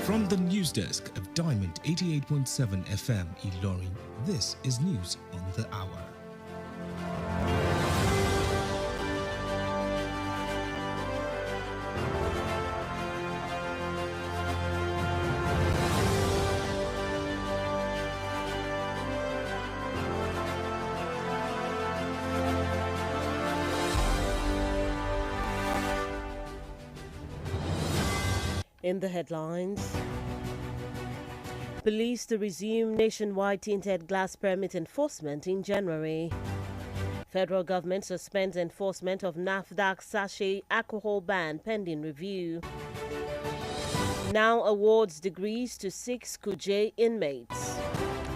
From the news desk of Diamond 88.7 FM Ilorin, this is News on the Hour. In the headlines, police to resume nationwide tinted glass permit enforcement in January. Federal government suspends enforcement of NAFDAC sachet alcohol ban pending review. Now awards degrees to 6 Kuje inmates.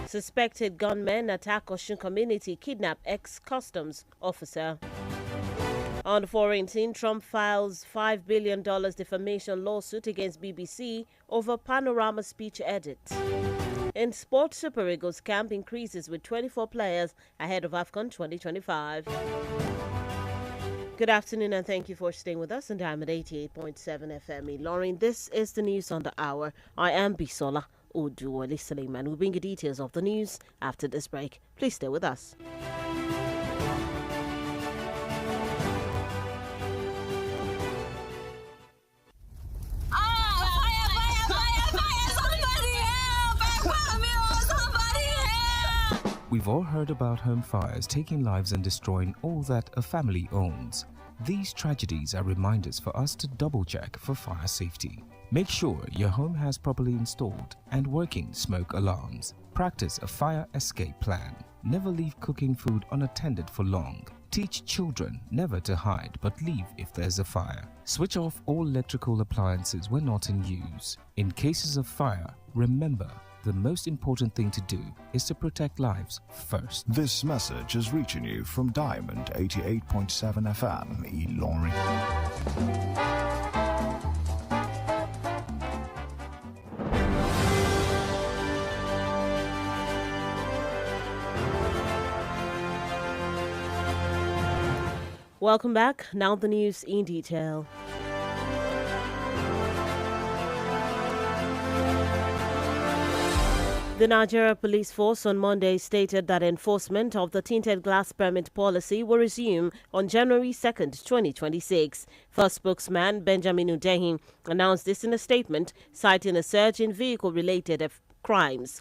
Suspected gunmen attack Osun community, kidnap ex-customs officer. On the foreign scene, Trump files $5 billion defamation lawsuit against BBC over panorama speech edit. In sports, Super Eagles camp increases with 24 players ahead of AFCON 2025. Good afternoon and thank you for staying with us on Diamond 88.7 FM Ilorin. This is the news on the hour. I am Bisola. Oduwole Suleiman. We'll bring you details of the news after this break. Please stay with us. We've all heard about home fires taking lives and destroying all that a family owns. These tragedies are reminders for us to double-check for fire safety. Make sure your home has properly installed and working smoke alarms. Practice a fire escape plan. Never leave cooking food unattended for long. Teach children never to hide but leave if there's a fire. Switch off all electrical appliances when not in use. In cases of fire, remember, the most important thing to do is to protect lives first. This message is reaching you from Diamond 88.7 FM Ilorin. Welcome back. Now the news in detail. The Nigeria Police Force on Monday stated that enforcement of the tinted glass permit policy will resume on January 2nd, 2026. First spokesman Benjamin Udehin announced this in a statement, citing a surge in vehicle-related crimes,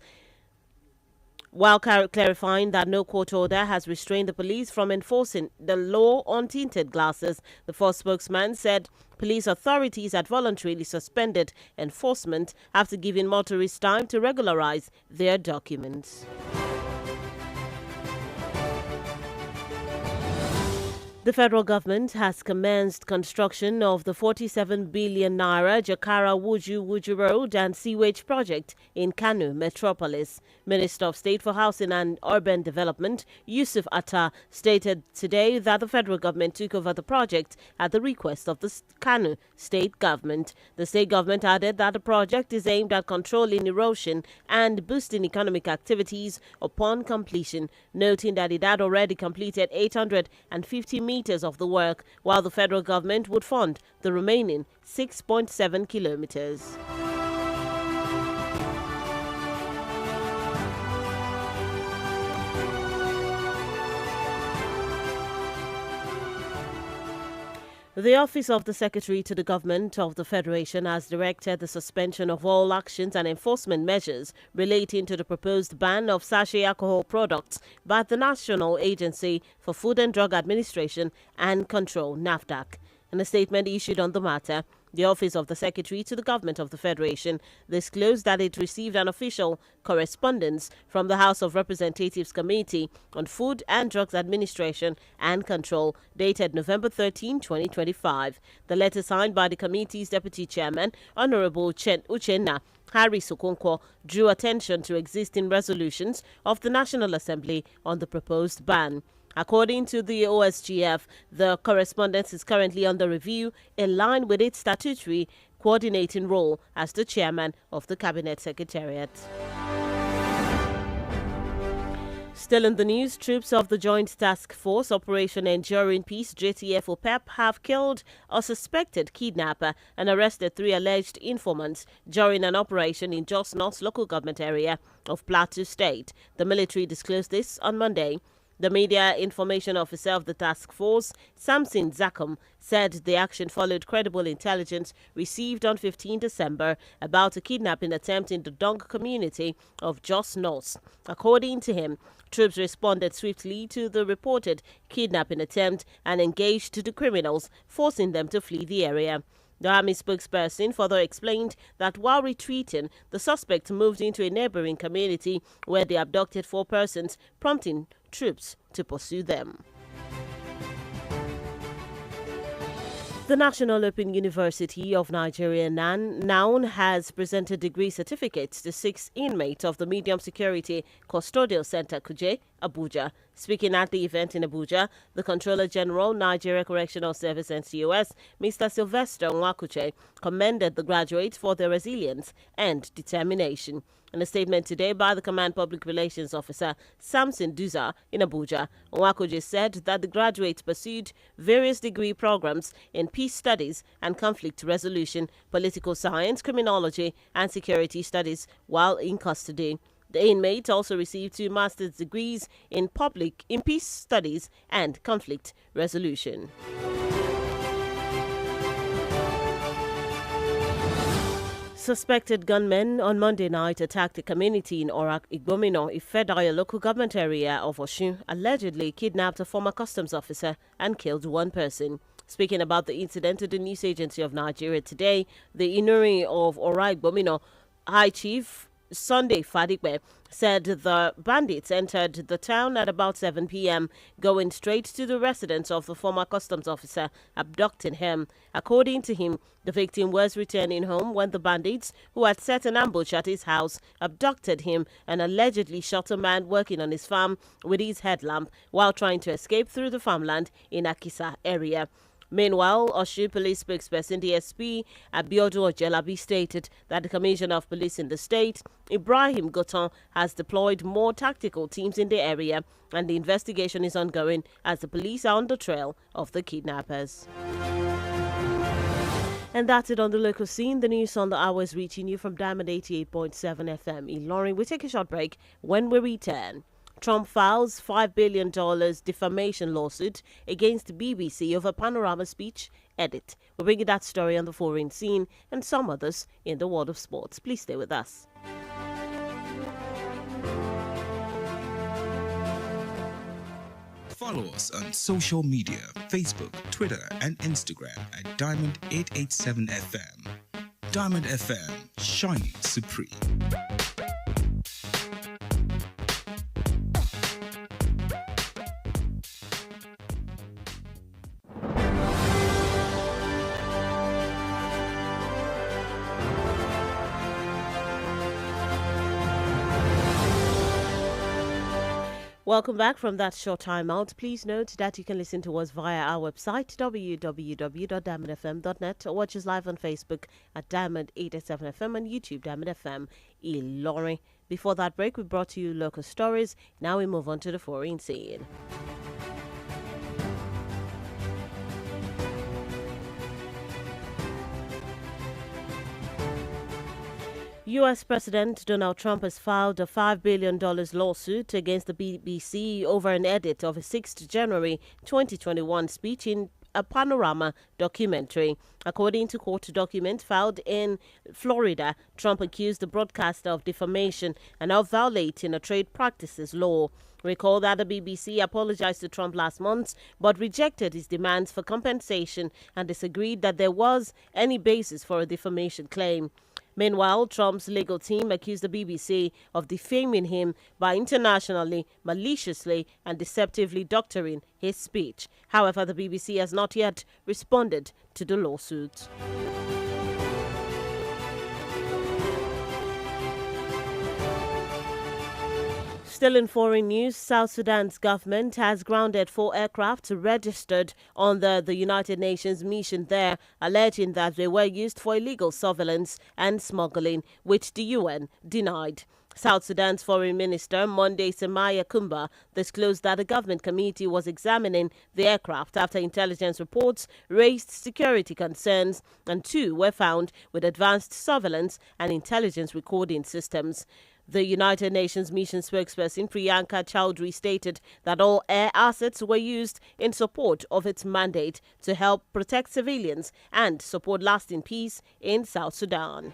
while clarifying that no court order has restrained the police from enforcing the law on tinted glasses. The first spokesman said police authorities had voluntarily suspended enforcement after giving motorists time to regularize their documents. The federal government has commenced construction of the 47 billion naira Jakara-Wuju Road and Sewage project in Kano Metropolis. Minister of State for Housing and Urban Development, Yusuf Atta, stated today that the federal government took over the project at the request of the Kano state government. The state government added that the project is aimed at controlling erosion and boosting economic activities upon completion, noting that it had already completed 850 meters of the work, while the federal government would fund the remaining 6.7 kilometers. The Office of the Secretary to the Government of the Federation has directed the suspension of all actions and enforcement measures relating to the proposed ban of sachet alcohol products by the National Agency for Food and Drug Administration and Control, NAFDAC. In a statement issued on the matter, the Office of the Secretary to the Government of the Federation disclosed that it received an official correspondence from the House of Representatives Committee on Food and Drugs Administration and Control dated November 13, 2025. The letter signed by the committee's Deputy Chairman, Honorable Uchenna Harry Sokonkwo, drew attention to existing resolutions of the National Assembly on the proposed ban. According to the OSGF, the correspondence is currently under review in line with its statutory coordinating role as the chairman of the Cabinet Secretariat. Still in the news, troops of the Joint Task Force Operation Enduring Peace JTF-OPEP have killed a suspected kidnapper and arrested 3 alleged informants during an operation in Jos North local government area of Plateau State. The military disclosed this on Monday. The media information officer of the task force, Samson Zakum, said the action followed credible intelligence received on 15 December about a kidnapping attempt in the Dong community of Jos North. According to him, troops responded swiftly to the reported kidnapping attempt and engaged the criminals, forcing them to flee the area. The army spokesperson further explained that while retreating, the suspect moved into a neighboring community where they abducted 4 persons, prompting troops to pursue them. The National Open University of Nigeria, NAN, has presented degree certificates to 6 inmates of the Medium Security Custodial Center, Kuje, Abuja. Speaking at the event in Abuja, the Controller General, Nigeria Correctional Service NCOS, Mr. Sylvester Nwakuche, commended the graduates for their resilience and determination. In a statement today by the Command Public Relations Officer, Samson Duza, in Abuja, Nwakuche said that the graduates pursued various degree programs in peace studies and conflict resolution, political science, criminology, and security studies while in custody. The inmates also received 2 master's degrees in peace studies and conflict resolution. Suspected gunmen on Monday night attacked a community in Orak, Igbomino, Ifedaya local government area of Osun, allegedly kidnapped a former customs officer and killed 1 person. Speaking about the incident to the news agency of Nigeria today, the Inuri of Orak, Igbomino High Chief Sunday Fadigbe said the bandits entered the town at about 7 p.m., going straight to the residence of the former customs officer, abducting him. According to him, the victim was returning home when the bandits, who had set an ambush at his house, abducted him and allegedly shot a man working on his farm with his headlamp while trying to escape through the farmland in Akisa area. Meanwhile, Osun Police spokesperson DSP Abiodun Ojelabi stated that the Commissioner of Police in the state, Ibrahim Goton, has deployed more tactical teams in the area and the investigation is ongoing as the police are on the trail of the kidnappers. And that's it on the local scene. The news on the hour is reaching you from Diamond 88.7 FM in Ilorin. We take a short break. When we return, Trump files $5 billion defamation lawsuit against BBC over Panorama speech edit. We'll bring you that story on the foreign scene and some others in the world of sports. Please stay with us. Follow us on social media, Facebook, Twitter, and Instagram at Diamond 887 FM. Diamond FM, shining supreme. Welcome back from that short time out. Please note that you can listen to us via our website, www.diamondfm.net, or watch us live on Facebook at Diamond 887 FM and YouTube, Diamond FM Ilorin. Before that break, we brought you local stories. Now we move on to the foreign scene. U.S. President Donald Trump has filed a $5 billion lawsuit against the BBC over an edit of a 6th January 2021 speech in a Panorama documentary. According to court document filed in Florida, Trump accused the broadcaster of defamation and of violating a trade practices law. Recall that the BBC apologized to Trump last month but rejected his demands for compensation and disagreed that there was any basis for a defamation claim. Meanwhile, Trump's legal team accused the BBC of defaming him by internationally, maliciously, and deceptively doctoring his speech. However, the BBC has not yet responded to the lawsuit. Still in foreign news, South Sudan's government has grounded 4 aircraft registered under the United Nations mission there, alleging that they were used for illegal surveillance and smuggling, which the UN denied. South Sudan's Foreign Minister Monday Semaya Kumba disclosed that the government committee was examining the aircraft after intelligence reports raised security concerns and 2 were found with advanced surveillance and intelligence recording systems. The United Nations mission spokesperson Priyanka Chowdhury stated that all air assets were used in support of its mandate to help protect civilians and support lasting peace in South Sudan.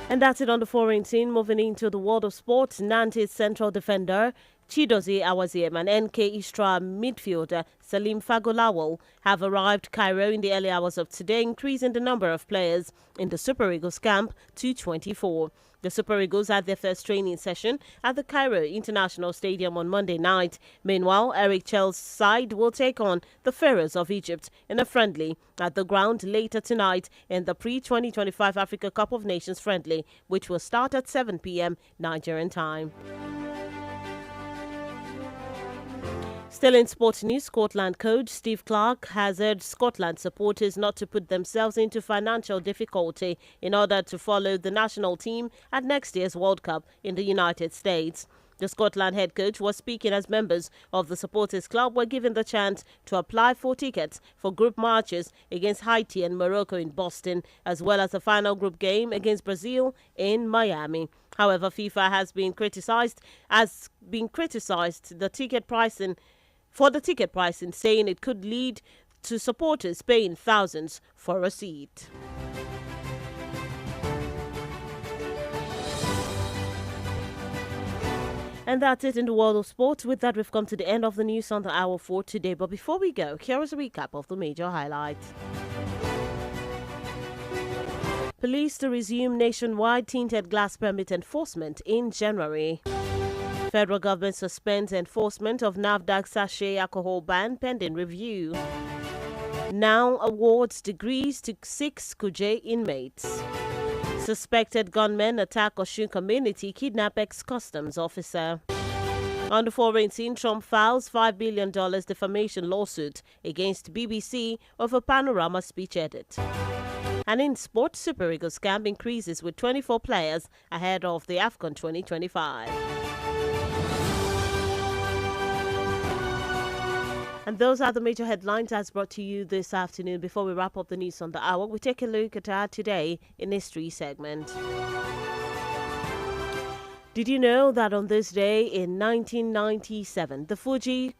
And that's it on the foreign scene. Moving into the world of sports, Nantes central defender Chidozie Awaziem and NK Istra midfielder Salim Fagolawal have arrived Cairo in the early hours of today, increasing the number of players in the Super Eagles camp to 24. The Super Eagles had their first training session at the Cairo International Stadium on Monday night. Meanwhile, Eric Chel's side will take on the Pharaohs of Egypt in a friendly at the ground later tonight in the pre-2025 Africa Cup of Nations friendly, which will start at 7 p.m. Nigerian time. Still in sports news, Scotland coach Steve Clarke has urged Scotland supporters not to put themselves into financial difficulty in order to follow the national team at next year's World Cup in the United States. The Scotland head coach was speaking as members of the supporters club were given the chance to apply for tickets for group matches against Haiti and Morocco in Boston, as well as the final group game against Brazil in Miami. However, FIFA has been criticized the ticket pricing, saying it could lead to supporters paying thousands for a seat. And that's it in the world of sports. With that, we've come to the end of the news on the hour for today. But before we go, here is a recap of the major highlights. Police to resume nationwide tinted glass permit enforcement in January. Federal government suspends enforcement of NAFDAC sachet alcohol ban pending review. Now awards degrees to 6 Kuje inmates. Suspected gunmen attack Osun community, kidnap ex-customs officer. On the foreign scene, Trump files $5 billion defamation lawsuit against BBC over Panorama speech edit. And in sports, Super Eagles camp increases with 24 players ahead of the AFCON 2025. And those are the major headlines as brought to you this afternoon. Before we wrap up the news on the hour, we take a look at our Today in History segment. Did you know that on this day in 1997, the Fuji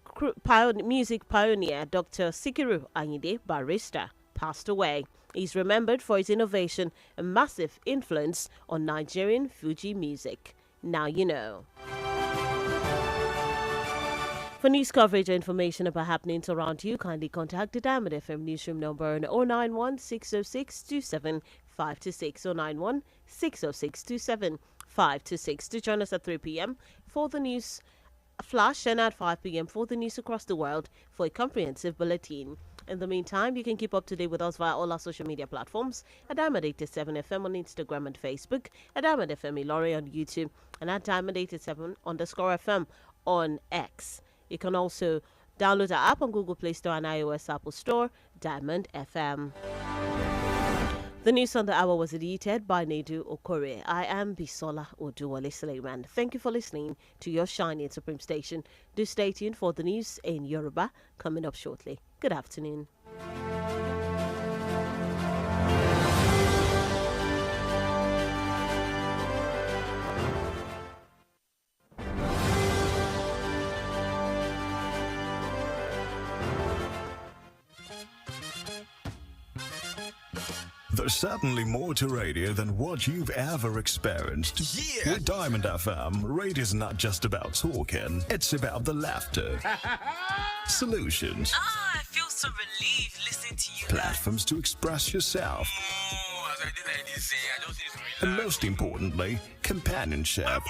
music pioneer Dr. Sikiru Ayinde Barrister passed away? He's remembered for his innovation and massive influence on Nigerian Fuji music. Now you know. For news coverage or information about happenings around you, kindly contact the Diamond FM newsroom number on 091 606 27526 091 606 27526 to join us at 3 p.m. for the news flash and at 5 p.m. for the news across the world for a comprehensive bulletin. In the meantime, you can keep up to date with us via all our social media platforms at Diamond 87 FM on Instagram and Facebook, at Diamond FM Ilori on YouTube, and at Diamond 87_FM on X. You can also download our app on Google Play Store and iOS Apple Store, Diamond FM. The news on the hour was edited by Nedu Okore. I am Bisola Oduwole Suleiman. Thank you for listening to your shining supreme station. Do stay tuned for the news in Yoruba coming up shortly. Good afternoon. There's certainly more to radio than what you've ever experienced. Yeah! With Diamond FM, radio's not just about talking, it's about the laughter, solutions, I feel so relieved listening to you. platforms to express yourself, and most importantly, companionship.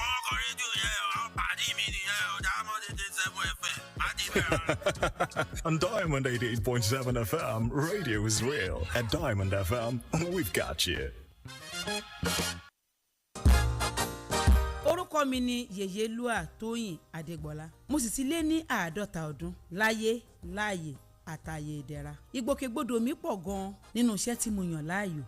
On Diamond 88.7 FM, radio is real. At Diamond FM, we've got you. Orúkọ mi ni Yèyélúà Tóyìn Adégbọlá. Mo sì ti lé ní 50 ọdún láyé àtàyè ìdẹ̀ra. Ìgbòkègbodò mi pọ̀ gan-an nínú iṣẹ́ tí mo yàn láàyò.